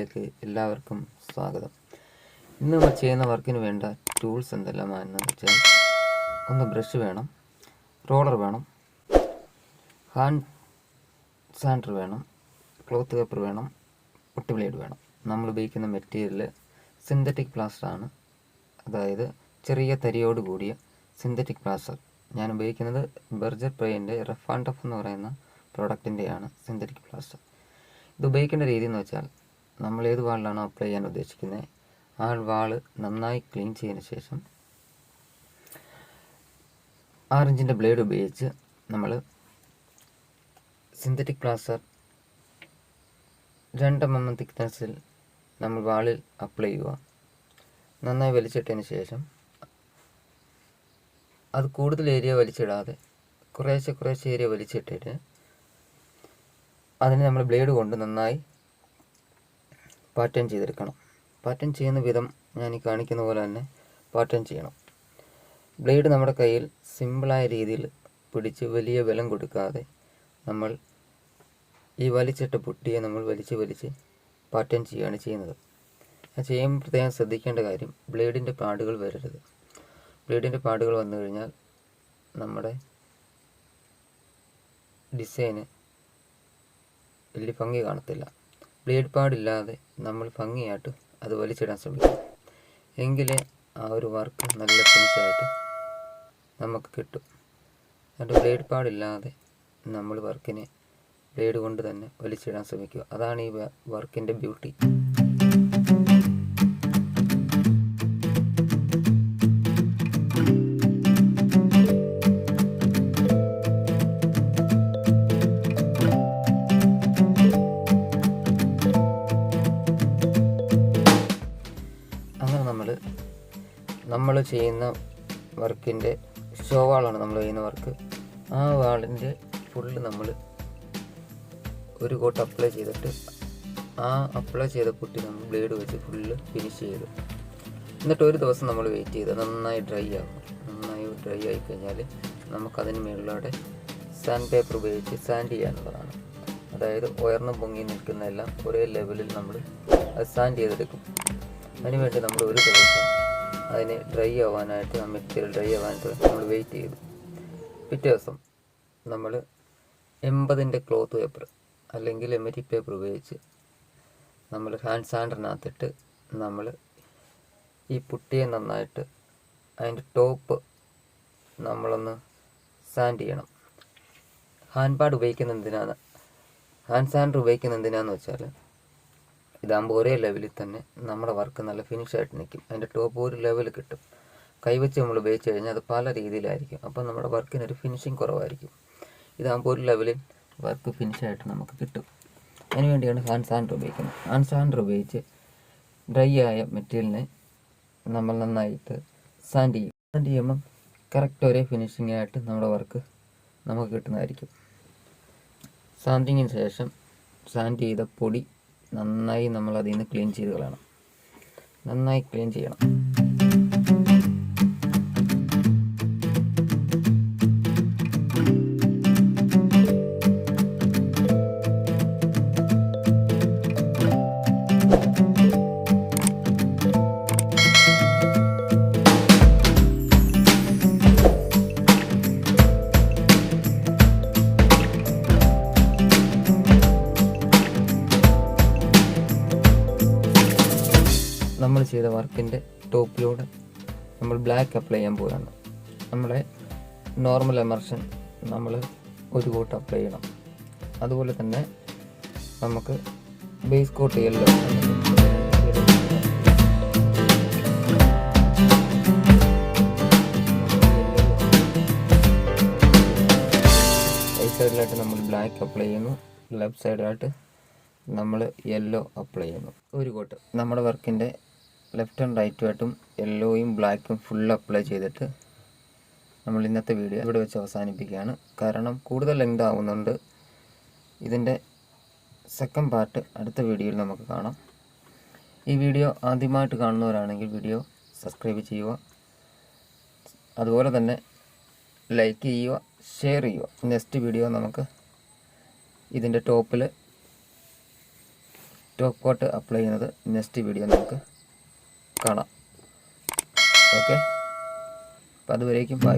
വീഡിയോയിലേക്ക് എല്ലാവർക്കും സ്വാഗതം. ഇന്ന് നമ്മൾ ചെയ്യുന്ന വർക്കിന് വേണ്ട ടൂൾസ് എന്തെല്ലാമാണെന്ന് വെച്ചാൽ, ഒന്ന് ബ്രഷ് വേണം, റോളർ വേണം, ഹാൻഡ് സാൻഡർ വേണം, ക്ലോത്ത് പേപ്പർ വേണം, പുട്ടി ബ്ലേഡ് വേണം. നമ്മൾ ഉപയോഗിക്കുന്ന മെറ്റീരിയൽ സിന്തറ്റിക് പ്ലാസ്റ്റർ ആണ്, അതായത് ചെറിയ തരിയോട് കൂടിയ സിന്തറ്റിക് പ്ലാസ്റ്റർ. ഞാൻ ഉപയോഗിക്കുന്നത് ബർജർ പ്രൈൻ്റെ റഫ് ആൻഡ് ടഫ് എന്ന് പറയുന്ന പ്രോഡക്റ്റിൻ്റെയാണ് സിന്തറ്റിക് പ്ലാസ്റ്റർ. ഇത് ഉപയോഗിക്കേണ്ട രീതി എന്ന് വെച്ചാൽ, നമ്മൾ ഏത് വാളിലാണോ അപ്ലൈ ചെയ്യാൻ ഉദ്ദേശിക്കുന്നത് ആ വാൾ നന്നായി ക്ലീൻ ചെയ്തതിന് ശേഷം 6 ഇഞ്ചിൻ്റെ ബ്ലേഡ് ഉപയോഗിച്ച് നമ്മൾ സിന്തറ്റിക് പ്ലാസ്റ്റർ 2 mm തിക്നെസ്സിൽ നമ്മൾ വാളിൽ അപ്ലൈ ചെയ്യുക. നന്നായി വലിച്ചിട്ടതിന് ശേഷം അത് കൂടുതൽ ഏരിയ വലിച്ചിടാതെ കുറേശ്ശെ ഏരിയ വലിച്ചിട്ടിട്ട് അതിന് നമ്മൾ ബ്ലേഡ് കൊണ്ട് നന്നായി പാറ്റേൺ ചെയ്തെടുക്കണം. പാറ്റേൺ ചെയ്യുന്ന വിധം ഞാൻ ഈ കാണിക്കുന്ന പോലെ തന്നെ പാറ്റേൺ ചെയ്യണം. ബ്ലേഡ് നമ്മുടെ കയ്യിൽ സിമ്പിളായ രീതിയിൽ പിടിച്ച് വലിയ ബലം കൊടുക്കാതെ നമ്മൾ ഈ വലിച്ചിട്ട പുട്ടിയെ നമ്മൾ വലിച്ച് പാറ്റേൺ ചെയ്യുകയാണ് ചെയ്യുന്നത്. അത് ചെയ്യുമ്പോൾ പ്രത്യേകം ശ്രദ്ധിക്കേണ്ട കാര്യം, ബ്ലേഡിൻ്റെ പാടുകൾ വരരുത്. ബ്ലേഡിൻ്റെ പാടുകൾ വന്നു കഴിഞ്ഞാൽ നമ്മുടെ ഡിസൈന് വലിയ ഭംഗി കാണത്തില്ല. ബ്ലേഡ് പാടില്ലാതെ നമ്മൾ ഭംഗിയായിട്ട് അത് വലിച്ചിടാൻ ശ്രമിക്കും, എങ്കിലേ ആ ഒരു വർക്ക് നല്ല ഫിനിഷായിട്ട് നമുക്ക് കിട്ടും. അതുകൊണ്ട് ബ്ലേഡ് പാടില്ലാതെ നമ്മൾ വർക്കിനെ ബ്ലേഡ് കൊണ്ട് തന്നെ വലിച്ചിടാൻ ശ്രമിക്കുക. അതാണ് ഈ വർക്കിൻ്റെ ബ്യൂട്ടി. അങ്ങനെ നമ്മൾ ചെയ്യുന്ന വർക്കിൻ്റെ ഷോ വാളാണ് നമ്മൾ ചെയ്യുന്ന വർക്ക്. ആ വാളിൻ്റെ ഫുള്ള് നമ്മൾ ഒരു കോട്ട് അപ്ലൈ ചെയ്തിട്ട് ആ അപ്ലൈ ചെയ്ത പുട്ടി നമ്മൾ ബ്ലേഡ് വെച്ച് ഫുള്ള് ഫിനിഷ് ചെയ്തു. എന്നിട്ട് ഒരു ദിവസം നമ്മൾ വെയിറ്റ് ചെയ്ത് നന്നായി ഡ്രൈ ആകും. നന്നായി ഡ്രൈ ആയി കഴിഞ്ഞാൽ നമുക്കതിന് മുകളിലൂടെ സാൻഡ് പേപ്പർ ഉപയോഗിച്ച് സാൻഡ് ചെയ്യാനുള്ളതാണ്. അതായത് ഉയർന്നു പൊങ്ങി നിൽക്കുന്നതെല്ലാം ഒരേ ലെവലിൽ നമ്മൾ അത് സാൻഡ് ചെയ്തെടുക്കും. അതിനുവേണ്ടി നമ്മൾ ഒരു ദിവസം അതിന് ഡ്രൈ ആവാനായിട്ട്, ആ മെറ്റീരിയൽ ഡ്രൈ ആവാനായിട്ട് നമ്മൾ വെയിറ്റ് ചെയ്തു. പിറ്റേ ദിവസം നമ്മൾ 80-ൻ്റെ ക്ലോത്ത് പേപ്പർ അല്ലെങ്കിൽ എമരി പേപ്പർ ഉപയോഗിച്ച് നമ്മൾ ഹാൻഡ് സാൻഡറിനകത്തിട്ട് നമ്മൾ ഈ പുട്ടിയെ നന്നായിട്ട് അതിൻ്റെ ടോപ്പ് നമ്മളൊന്ന് സാൻഡ് ചെയ്യണം. ഹാൻഡ് സാൻഡർ ഉപയോഗിക്കുന്ന എന്തിനാന്ന് വെച്ചാൽ, ഇതാകുമ്പോൾ ഒരേ ലെവലിൽ തന്നെ നമ്മുടെ വർക്ക് നല്ല ഫിനിഷായിട്ട് നിൽക്കും. അതിൻ്റെ ടോപ്പ് ഒരു ലെവൽ കിട്ടും. കൈവച്ച് നമ്മൾ ഉപയോഗിച്ച് കഴിഞ്ഞാൽ അത് പല രീതിയിലായിരിക്കും. അപ്പം നമ്മുടെ വർക്കിനൊരു ഫിനിഷിങ് കുറവായിരിക്കും. ഇതാകുമ്പോൾ ഒരു ലെവലിൽ വർക്ക് ഫിനിഷായിട്ട് നമുക്ക് കിട്ടും. അതിനുവേണ്ടിയാണ് ഹാൻഡ് സാൻഡർ ഉപയോഗിക്കുന്നത്. ഹാൻഡ് സാൻഡർ ഉപയോഗിച്ച് ഡ്രൈ ആയ മെറ്റീരിയലിനെ നമ്മൾ നന്നായിട്ട് സാൻഡ് ചെയ്യും. സാൻഡ് ചെയ്യുമ്പം കറക്റ്റ് ഒരേ ഫിനിഷിംഗ് ആയിട്ട് നമ്മുടെ വർക്ക് നമുക്ക് കിട്ടുന്നതായിരിക്കും. സാൻഡിങ്ങിന് ശേഷം സാൻഡ് ചെയ്ത പൊടി നന്നായി നമ്മൾ അതിൽ നിന്ന് ക്ലീൻ ചെയ്ത് കളയണം. നന്നായി ക്ലീൻ ചെയ്യണം. നമ്മൾ ചെയ്ത വർക്കിൻ്റെ ടോപ്പിലൂടെ നമ്മൾ ബ്ലാക്ക് അപ്ലൈ ചെയ്യാൻ പോവുകയാണ്. നമ്മളെ നോർമൽ എമർഷൻ നമ്മൾ ഒരു കോട്ട് അപ്ലൈ ചെയ്യണം. അതുപോലെ തന്നെ നമുക്ക് ബേസ് കോട്ട് യെല്ലോ, റൈറ്റ് സൈഡിലായിട്ട് നമ്മൾ ബ്ലാക്ക് അപ്ലൈ ചെയ്യുന്നു, ലെഫ്റ്റ് സൈഡിലായിട്ട് നമ്മൾ യെല്ലോ അപ്ലൈ ചെയ്യുന്നു. ഒരു കോട്ട് നമ്മുടെ വർക്കിൻ്റെ ലെഫ്റ്റ് ആൻഡ് റൈറ്റുമായിട്ടും യെല്ലോയും ബ്ലാക്കും ഫുൾ അപ്ലൈ ചെയ്തിട്ട് നമ്മൾ ഇന്നത്തെ വീഡിയോ ഇവിടെ വെച്ച് അവസാനിപ്പിക്കുകയാണ്. കാരണം കൂടുതൽ ലെങ്ത് ആവുന്നുണ്ട്. ഇതിൻ്റെ സെക്കൻഡ് പാർട്ട് അടുത്ത വീഡിയോയിൽ നമുക്ക് കാണാം. ഈ വീഡിയോ ആദ്യമായിട്ട് കാണുന്നവരാണെങ്കിൽ വീഡിയോ സബ്സ്ക്രൈബ് ചെയ്യുക. അതുപോലെ തന്നെ ലൈക്ക് ചെയ്യുക, ഷെയർ ചെയ്യുക. നെക്സ്റ്റ് വീഡിയോ നമുക്ക് ഇതിൻ്റെ ടോപ്പിൽ ടോപ്പ് കോട്ട് അപ്ലൈ ചെയ്യുന്നത് നെക്സ്റ്റ് വീഡിയോ നമുക്ക് കാണാം. ഓക്കെ, അപ്പോൾ അതുവരേക്കും ബൈ.